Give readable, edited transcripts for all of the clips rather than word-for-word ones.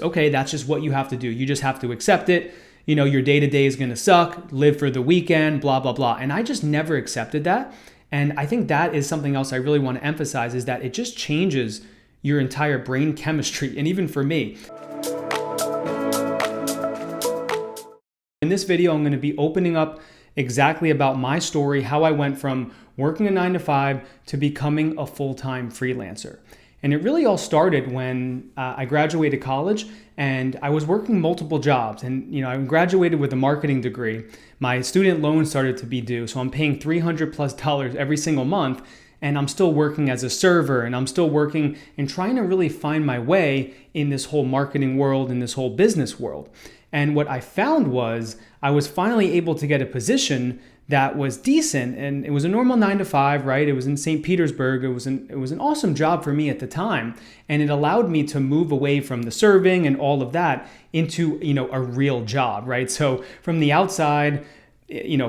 Okay, that's just what you have to do. You just have to accept it. Your day-to-day is going to suck, live for the weekend, blah, blah, blah. And I just never accepted that. And I think that is something else I really want to emphasize, is that it just changes your entire brain chemistry. And even for me, in this video, I'm going to be opening up exactly about my story, how I went from working a 9-to-5 to becoming a full-time freelancer. And it really all started when I graduated college and I was working multiple jobs. And I graduated with a marketing degree. My student loan started to be due, so I'm paying $300+ every single month. And I'm still working as a server, and I'm still working and trying to really find my way in this whole marketing world, in this whole business world. And what I found was I was finally able to get a position that was decent, and it was a normal 9-to-5, right? It was in St. Petersburg. It was an awesome job for me at the time, and it allowed me to move away from the serving and all of that into a real job, right? So from the outside,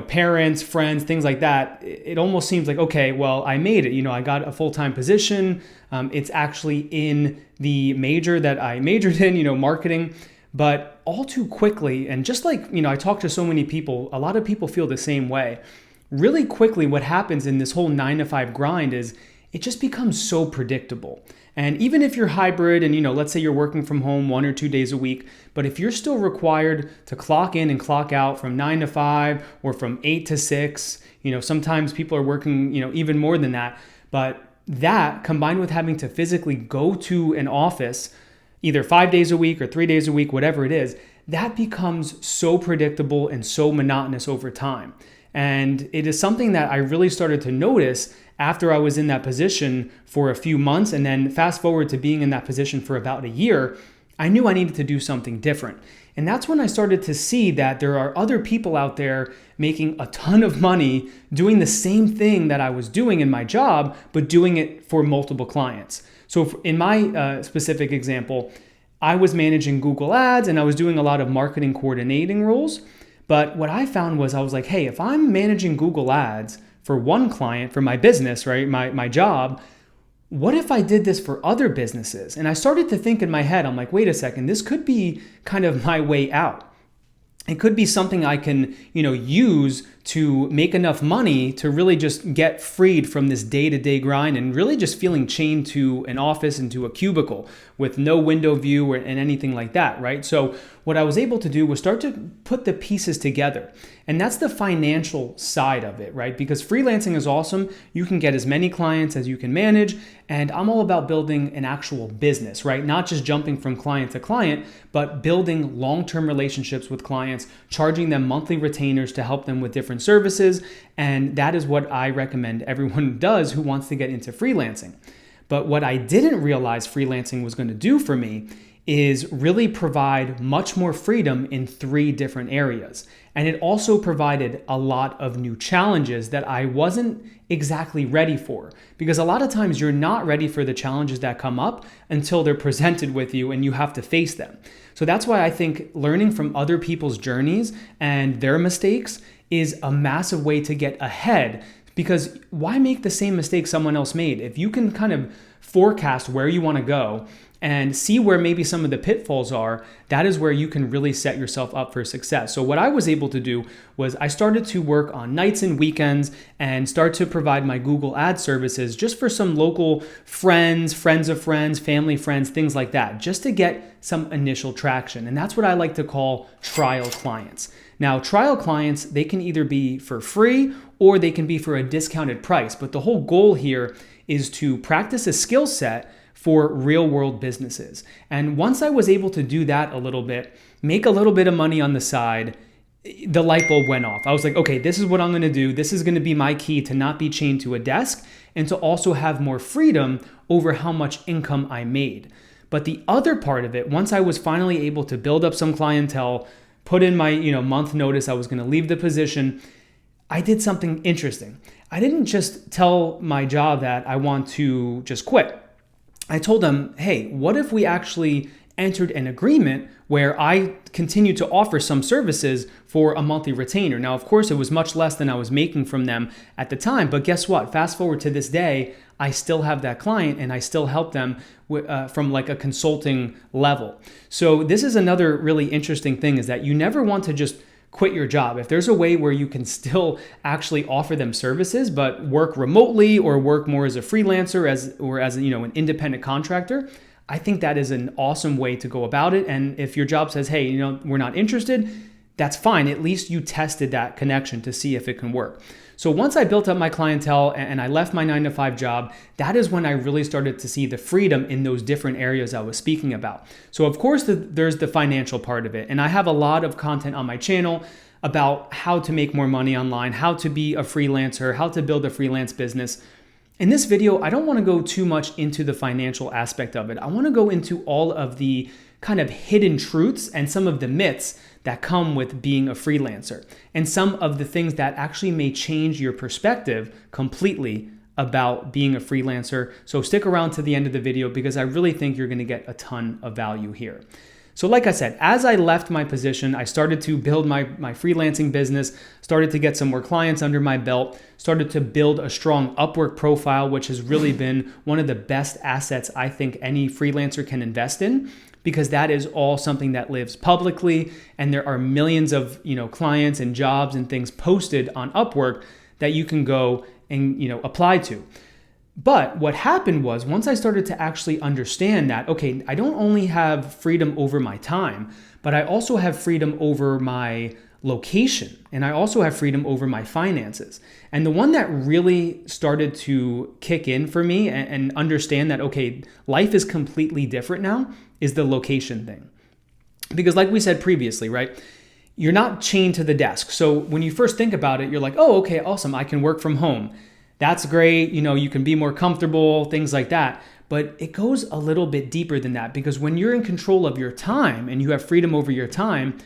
parents, friends, things like that, it almost seems like, okay, well, I made it. I got a full-time position. It's actually in the major that I majored in, marketing. But all too quickly, and just like, I talk to so many people, a lot of people feel the same way. Really quickly, what happens in this whole 9-to-5 grind is it just becomes so predictable. And even if you're hybrid and, let's say you're working from home 1 or 2 days a week, but if you're still required to clock in and clock out from 9-to-5 or from 8-to-6, sometimes people are working, even more than that. But that combined with having to physically go to an office either 5 days a week or 3 days a week, whatever it is, that becomes so predictable and so monotonous over time. And it is something that I really started to notice after I was in that position for a few months, and then fast forward to being in that position for about a year, I knew I needed to do something different. And that's when I started to see that there are other people out there making a ton of money doing the same thing that I was doing in my job, but doing it for multiple clients. So in my specific example, I was managing Google Ads and I was doing a lot of marketing coordinating roles. But what I found was I was like, hey, if I'm managing Google Ads for one client, for my business, right, my job, what if I did this for other businesses? And I started to think in my head, I'm like, wait a second, this could be kind of my way out. It could be something I can, use to make enough money to really just get freed from this day-to-day grind and really just feeling chained to an office and to a cubicle with no window view and anything like that, right? So what I was able to do was start to put the pieces together. And that's the financial side of it, right? Because freelancing is awesome. You can get as many clients as you can manage. And I'm all about building an actual business, right? Not just jumping from client to client, but building long-term relationships with clients, charging them monthly retainers to help them with different services. And that is what I recommend everyone does who wants to get into freelancing. But what I didn't realize freelancing was going to do for me is really provide much more freedom in 3 different areas. And it also provided a lot of new challenges that I wasn't exactly ready for. Because a lot of times you're not ready for the challenges that come up until they're presented with you and you have to face them. So that's why I think learning from other people's journeys and their mistakes is a massive way to get ahead. Because why make the same mistake someone else made? If you can kind of forecast where you want to go and see where maybe some of the pitfalls are, that is where you can really set yourself up for success. So what I was able to do was I started to work on nights and weekends and start to provide my Google Ads services just for some local friends, friends of friends, family friends, things like that, just to get some initial traction. And that's what I like to call trial clients. Now, trial clients, they can either be for free or they can be for a discounted price. But the whole goal here is to practice a skill set for real world businesses. And once I was able to do that a little bit, make a little bit of money on the side, the light bulb went off. I was like, okay, this is what I'm going to do. This is going to be my key to not be chained to a desk and to also have more freedom over how much income I made. But the other part of it, once I was finally able to build up some clientele, put in my month notice, I was going to leave the position, I did something interesting. I didn't just tell my job that I want to just quit. I told them, hey, what if we actually entered an agreement where I continued to offer some services for a monthly retainer. Now, of course, it was much less than I was making from them at the time, but guess what? Fast forward to this day, I still have that client and I still help them from like a consulting level. So this is another really interesting thing, is that you never want to just quit your job. If there's a way where you can still actually offer them services, but work remotely or work more as a freelancer as an independent contractor, I think that is an awesome way to go about it. And if your job says, hey, we're not interested, that's fine. At least you tested that connection to see if it can work. So once I built up my clientele and I left my 9-to-5 job, that is when I really started to see the freedom in those different areas I was speaking about. So of course, there's the financial part of it. And I have a lot of content on my channel about how to make more money online, how to be a freelancer, how to build a freelance business. In this video, I don't want to go too much into the financial aspect of it. I want to go into all of the kind of hidden truths and some of the myths that come with being a freelancer, and some of the things that actually may change your perspective completely about being a freelancer. So stick around to the end of the video, because I really think you're going to get a ton of value here. So like I said, as I left my position, I started to build my freelancing business, started to get some more clients under my belt, started to build a strong Upwork profile, which has really been one of the best assets I think any freelancer can invest in, because that is all something that lives publicly, and there are millions of clients and jobs and things posted on Upwork that you can go and apply to. But what happened was, once I started to actually understand that, okay, I don't only have freedom over my time, but I also have freedom over my location, and I also have freedom over my finances. And the one that really started to kick in for me and understand that, okay, life is completely different now, is the location thing. Because like we said previously, right? You're not chained to the desk. So when you first think about it, you're like, oh, okay, awesome, I can work from home. That's great, you can be more comfortable, things like that. But it goes a little bit deeper than that, because when you're in control of your time and you have freedom over your time,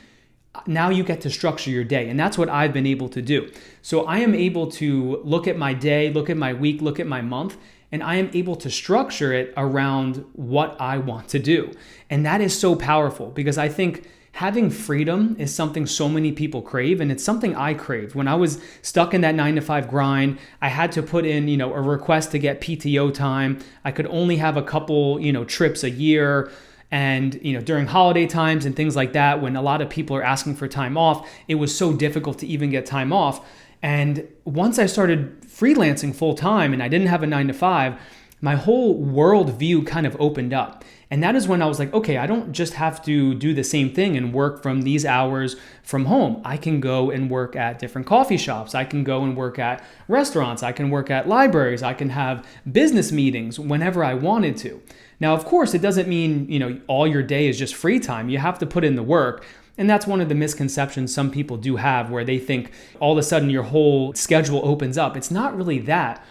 now you get to structure your day. And that's what I've been able to do. So I am able to look at my day, look at my week, look at my month, and I am able to structure it around what I want to do. And that is so powerful, because I think having freedom is something so many people crave, and it's something I craved. When I was stuck in that 9-to-5 grind, I had to put in, a request to get PTO time. I could only have a couple, trips a year. And, during holiday times and things like that, when a lot of people are asking for time off, it was so difficult to even get time off. And once I started freelancing full time and I didn't have a 9-to-5, my whole worldview kind of opened up. And that is when I was like, okay, I don't just have to do the same thing and work from these hours from home. I can go and work at different coffee shops. I can go and work at restaurants. I can work at libraries. I can have business meetings whenever I wanted to. Now, of course, it doesn't mean, all your day is just free time. You have to put in the work. And that's one of the misconceptions some people do have, where they think all of a sudden your whole schedule opens up. It's not really that,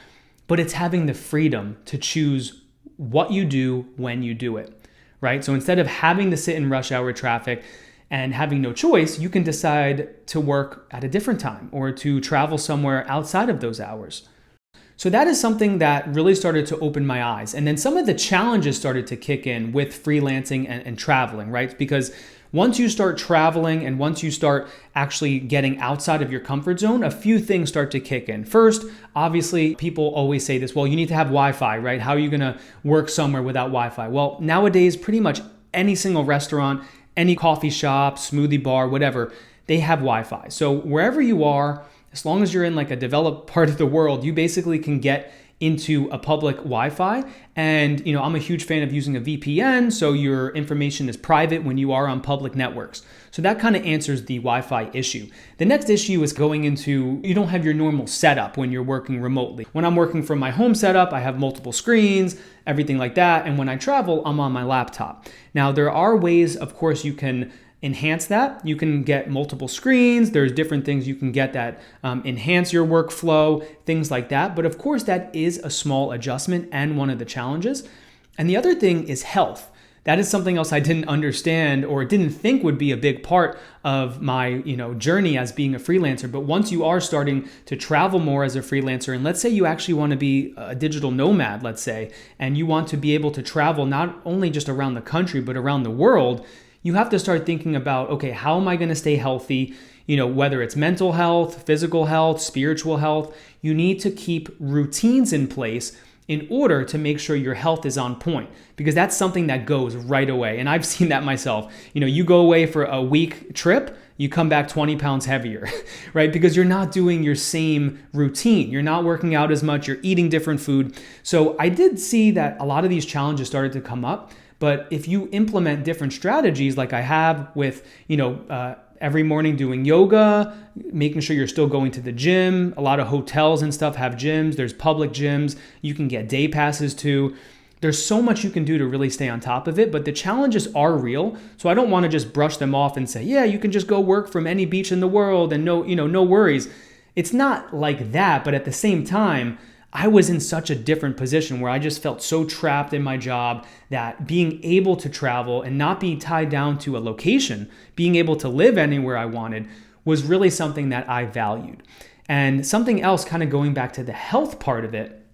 but it's having the freedom to choose what you do when you do it, right? So instead of having to sit in rush hour traffic and having no choice, you can decide to work at a different time or to travel somewhere outside of those hours. So that is something that really started to open my eyes. And then some of the challenges started to kick in with freelancing and traveling, right? Because once you start traveling and once you start actually getting outside of your comfort zone, a few things start to kick in. First, obviously, people always say this, well, you need to have Wi-Fi, right? How are you gonna work somewhere without Wi-Fi? Well, nowadays, pretty much any single restaurant, any coffee shop, smoothie bar, whatever, they have Wi-Fi. So wherever you are, as long as you're in like a developed part of the world, you basically can get into a public Wi-Fi. And I'm a huge fan of using a VPN, so your information is private when you are on public networks. So that kind of answers the Wi-Fi issue. The next issue is going into, you don't have your normal setup when you're working remotely. When I'm working from my home setup, I have multiple screens, everything like that. And when I travel, I'm on my laptop. Now, there are ways, of course, you can enhance that. You can get multiple screens. There's different things you can get that enhance your workflow, things like that. But of course, that is a small adjustment and one of the challenges. And the other thing is health. That is something else I didn't understand or didn't think would be a big part of my, journey as being a freelancer. But once you are starting to travel more as a freelancer, and let's say you actually want to be a digital nomad, let's say, and you want to be able to travel not only just around the country, but around the world, you have to start thinking about, okay, how am I going to stay healthy? Whether it's mental health, physical health, spiritual health, you need to keep routines in place in order to make sure your health is on point, because that's something that goes right away. And I've seen that myself. You go away for a week trip, you come back 20 pounds heavier, right? Because you're not doing your same routine. You're not working out as much. You're eating different food. So I did see that a lot of these challenges started to come up. But if you implement different strategies like I have with, every morning doing yoga, making sure you're still going to the gym. A lot of hotels and stuff have gyms. There's public gyms. You can get day passes to. There's so much you can do to really stay on top of it, but the challenges are real. So I don't want to just brush them off and say, yeah, you can just go work from any beach in the world and no worries. It's not like that, but at the same time, I was in such a different position where I just felt so trapped in my job that being able to travel and not be tied down to a location, being able to live anywhere I wanted, was really something that I valued. And something else, kind of going back to the health part of it,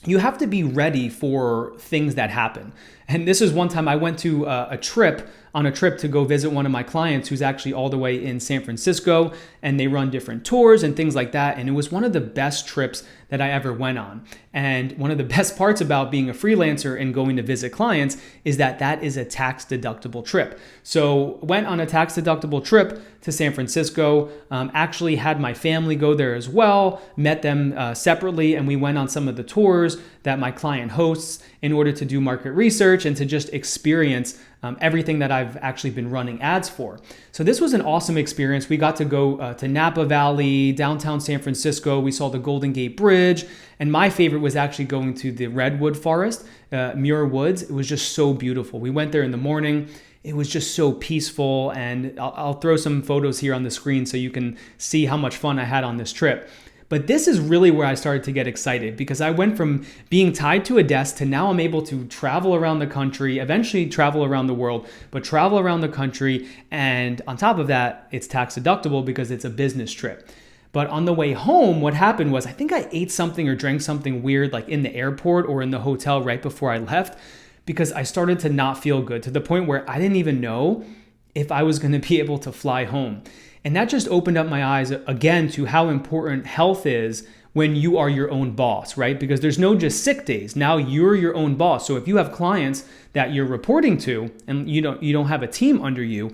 you have to be ready for things that happen. And this is one time I went to a trip to go visit one of my clients who's actually all the way in San Francisco, and they run different tours and things like that. And it was one of the best trips that I ever went on. And one of the best parts about being a freelancer and going to visit clients is that is a tax deductible trip. So went on a tax deductible trip to San Francisco, actually had my family go there as well, met them separately, and we went on some of the tours that my client hosts in order to do market research and to just experience everything that I've actually been running ads for. So this was an awesome experience. We got to go to Napa Valley, downtown San Francisco. We saw the Golden Gate Bridge. And my favorite was actually going to the Redwood Forest, Muir Woods. It was just so beautiful. We went there in the morning. It was just so peaceful. And I'll throw some photos here on the screen so you can see how much fun I had on this trip. But this is really where I started to get excited, because I went from being tied to a desk to now I'm able to travel around the country, eventually travel around the world, but travel around the country. And on top of that, it's tax deductible because it's a business trip. But on the way home, what happened was I think I ate something or drank something weird, like in the airport or in the hotel right before I left, because I started to not feel good, to the point where I didn't even know if I was going to be able to fly home. And that just opened up my eyes again to how important health is when you are your own boss, right? Because there's no just sick days. Now you're your own boss. So if you have clients that you're reporting to and you don't have a team under you,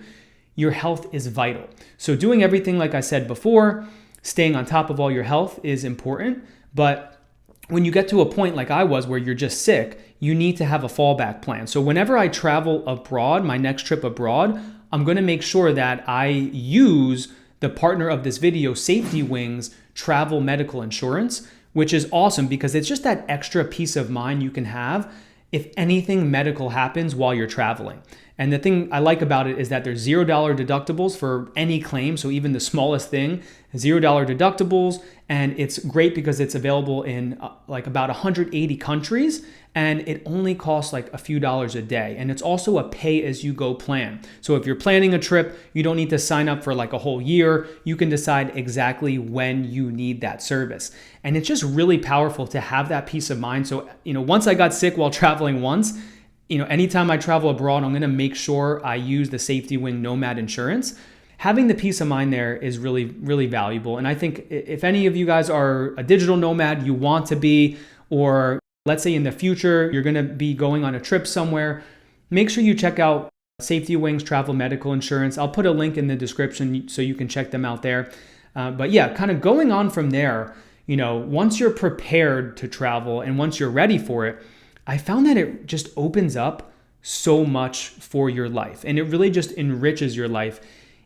your health is vital. So doing everything like I said before, staying on top of all your health is important. But when you get to a point like I was where you're just sick, you need to have a fallback plan. So whenever I travel abroad, my next trip abroad, I'm going to make sure that I use the partner of this video, SafetyWing's travel medical insurance, which is awesome because it's just that extra peace of mind you can have if anything medical happens while you're traveling. And the thing I like about it is that there's $0 deductibles for any claim. So even the smallest thing, $0 deductibles. And it's great because it's available in like about 180 countries. And it only costs like a few dollars a day. And it's also a pay-as-you-go plan. So if you're planning a trip, you don't need to sign up for like a whole year. You can decide exactly when you need that service. And it's just really powerful to have that peace of mind. So, once I got sick while traveling once, anytime I travel abroad, I'm going to make sure I use the SafetyWing Nomad insurance. Having the peace of mind there is really, really valuable. And I think if any of you guys are a digital nomad, you want to be, or let's say in the future, you're going to be going on a trip somewhere, make sure you check out SafetyWing's travel medical insurance. I'll put a link in the description so you can check them out there. But yeah, kind of going on from there, once you're prepared to travel and once you're ready for it, I found that it just opens up so much for your life. And it really just enriches your life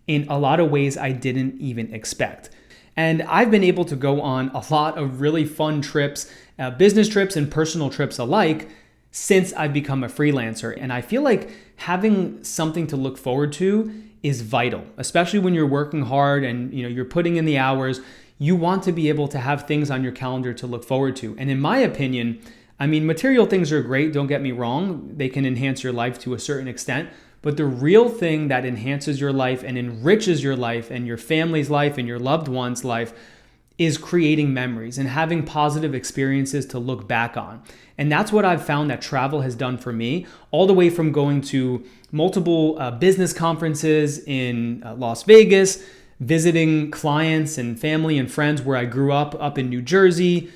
in a lot of ways I didn't even expect. And I've been able to go on a lot of really fun trips, business trips and personal trips alike, since I've become a freelancer. And I feel like having something to look forward to is vital, especially when you're working hard and you're putting in the hours. You want to be able to have things on your calendar to look forward to. And in my opinion, I mean, material things are great, don't get me wrong. They can enhance your life to a certain extent. But the real thing that enhances your life and enriches your life and your family's life and your loved one's life is creating memories and having positive experiences to look back on. And that's what I've found that travel has done for me, all the way from going to multiple business conferences in Las Vegas, visiting clients and family and friends where I grew up in New Jersey,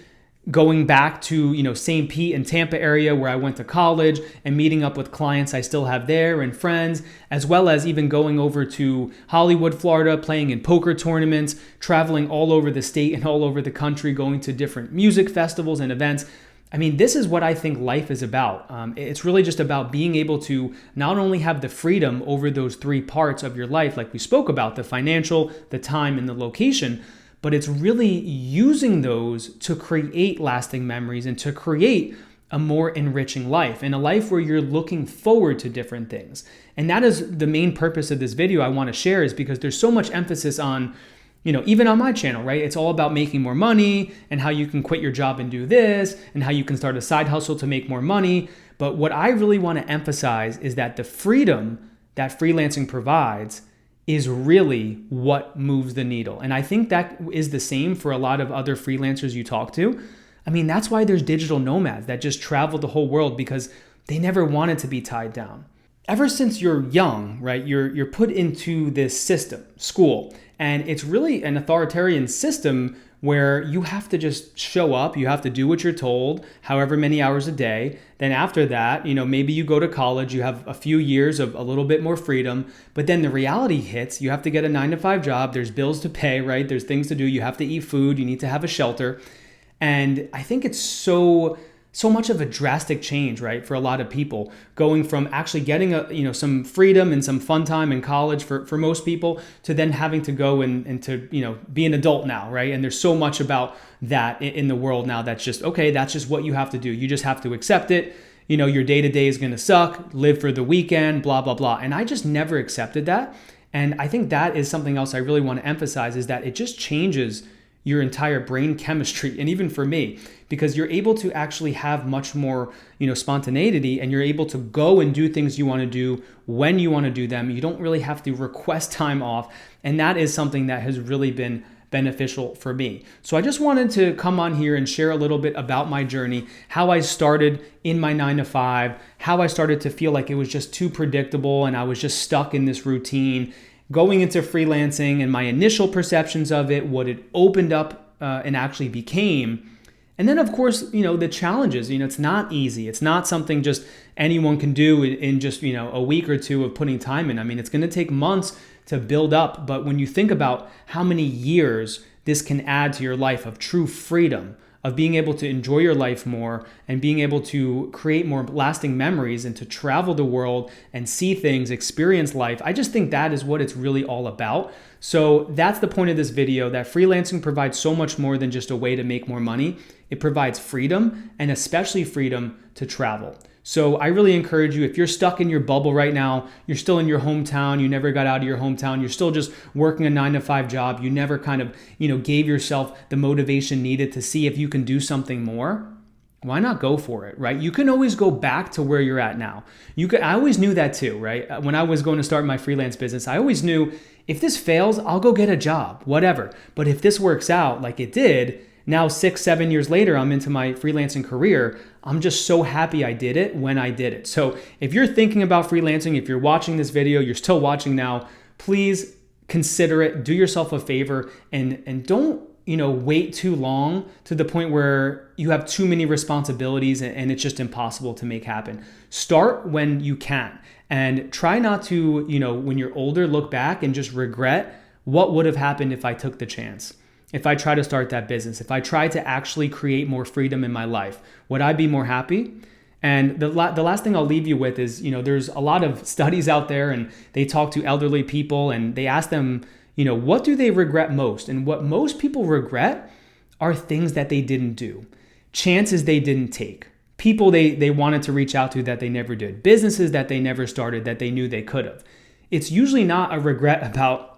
going back to St. Pete and Tampa area where I went to college and meeting up with clients I still have there and friends, as well as even going over to Hollywood, Florida, playing in poker tournaments, traveling all over the state and all over the country, going to different music festivals and events. I mean, this is what I think life is about. It's really just about being able to not only have the freedom over those three parts of your life, like we spoke about, the financial, the time, and the location, but it's really using those to create lasting memories and to create a more enriching life and a life where you're looking forward to different things. And that is the main purpose of this video I want to share, is because there's so much emphasis on, even on my channel, right? It's all about making more money and how you can quit your job and do this and how you can start a side hustle to make more money. But what I really want to emphasize is that the freedom that freelancing provides is really what moves the needle. And I think that is the same for a lot of other freelancers you talk to. I mean, that's why there's digital nomads that just travel the whole world, because they never wanted to be tied down. Ever since you're young, right, you're put into this system, school, and it's really an authoritarian system where you have to just show up, you have to do what you're told, however many hours a day. Then after that, maybe you go to college, you have a few years of a little bit more freedom, but then the reality hits. You have to get a 9-to-5 job, there's bills to pay, right? There's things to do, you have to eat food, you need to have a shelter. And I think it's so much of a drastic change, right, for a lot of people, going from actually getting some freedom and some fun time in college for most people, to then having to go and to be an adult now, right? And there's so much about that in the world now that's just, okay, that's just what you have to do. You just have to accept it. Your day-to-day is going to suck, live for the weekend, blah, blah, blah. And I just never accepted that. And I think that is something else I really want to emphasize, is that it just changes your entire brain chemistry. And even for me, because you're able to actually have much more, spontaneity, and you're able to go and do things you want to do when you want to do them. You don't really have to request time off. And that is something that has really been beneficial for me. So I just wanted to come on here and share a little bit about my journey, how I started in my 9-to-5, how I started to feel like it was just too predictable and I was just stuck in this routine, going into freelancing and my initial perceptions of it, what it opened up and actually became. And then, of course, the challenges. It's not easy. It's not something just anyone can do in just, a week or two of putting time in. I mean, it's going to take months to build up. But when you think about how many years this can add to your life of true freedom, of being able to enjoy your life more and being able to create more lasting memories and to travel the world and see things, experience life, I just think that is what it's really all about. So that's the point of this video, that freelancing provides so much more than just a way to make more money. It provides freedom, and especially freedom to travel. So I really encourage you, if you're stuck in your bubble right now, you're still in your hometown, you never got out of your hometown, you're still just working a 9-to-5 job, you never kind of, gave yourself the motivation needed to see if you can do something more, why not go for it, right? You can always go back to where you're at now. I always knew that too, right? When I was going to start my freelance business, I always knew if this fails, I'll go get a job, whatever. But if this works out like it did, now 6-7 years later, I'm into my freelancing career. I'm just so happy I did it when I did it. So if you're thinking about freelancing, if you're watching this video, you're still watching now, please consider it. Do yourself a favor and don't wait too long to the point where you have too many responsibilities and it's just impossible to make happen. Start when you can, and try not to, when you're older, look back and just regret what would have happened if I took the chance. If I try to start that business, if I try to actually create more freedom in my life, would I be more happy? And the last thing I'll leave you with is, there's a lot of studies out there and they talk to elderly people and they ask them, what do they regret most? And what most people regret are things that they didn't do, chances they didn't take, people they wanted to reach out to that they never did, businesses that they never started that they knew they could have. It's usually not a regret about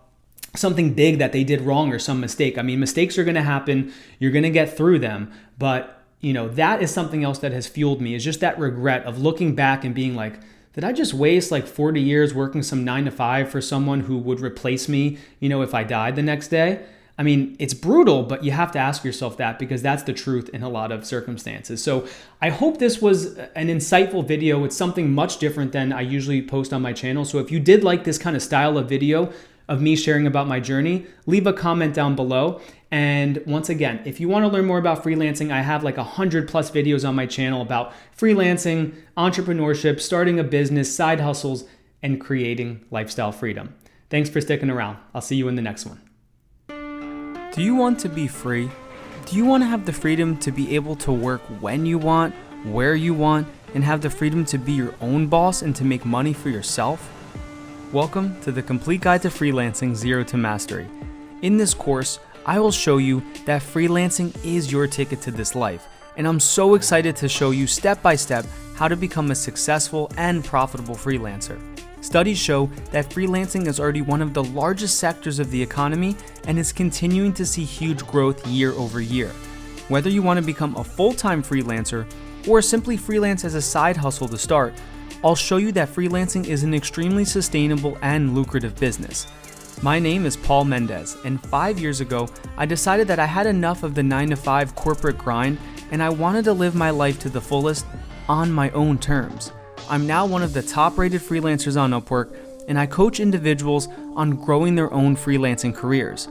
something big that they did wrong or some mistake. I mean, mistakes are going to happen. You're going to get through them. But that is something else that has fueled me, is just that regret of looking back and being like, did I just waste like 40 years working some 9 to 5 for someone who would replace me, if I died the next day? I mean, it's brutal, but you have to ask yourself that, because that's the truth in a lot of circumstances. So I hope this was an insightful video. It's something much different than I usually post on my channel. So if you did like this kind of style of video of me sharing about my journey, leave a comment down below. And once again, if you want to learn more about freelancing, I have like 100 plus videos on my channel about freelancing, entrepreneurship, starting a business, side hustles, and creating lifestyle freedom. Thanks for sticking around. I'll see you in the next one. Do you want to be free? Do you want to have the freedom to be able to work when you want, where you want, and have the freedom to be your own boss and to make money for yourself? Welcome to the Complete Guide to Freelancing, Zero to Mastery. In this course, I will show you that freelancing is your ticket to this life, and I'm so excited to show you step by step how to become a successful and profitable freelancer. Studies show that freelancing is already one of the largest sectors of the economy and is continuing to see huge growth year over year. Whether you want to become a full-time freelancer or simply freelance as a side hustle to start, I'll show you that freelancing is an extremely sustainable and lucrative business. My name is Paul Mendez, and 5 years ago, I decided that I had enough of the 9 to 5 corporate grind and I wanted to live my life to the fullest on my own terms. I'm now one of the top-rated freelancers on Upwork, and I coach individuals on growing their own freelancing careers.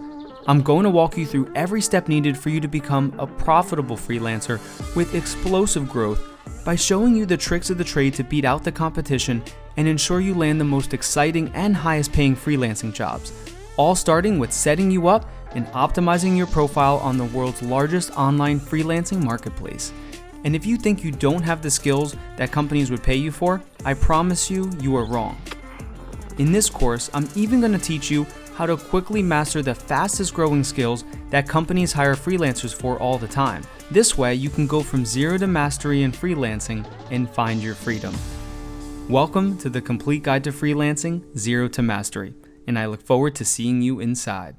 I'm going to walk you through every step needed for you to become a profitable freelancer with explosive growth by showing you the tricks of the trade to beat out the competition and ensure you land the most exciting and highest paying freelancing jobs, all starting with setting you up and optimizing your profile on the world's largest online freelancing marketplace. And if you think you don't have the skills that companies would pay you for, I promise you, you are wrong. In this course, I'm even going to teach you how to quickly master the fastest growing skills that companies hire freelancers for all the time. This way, you can go from zero to mastery in freelancing and find your freedom. Welcome to the Complete Guide to Freelancing, Zero to Mastery, and I look forward to seeing you inside.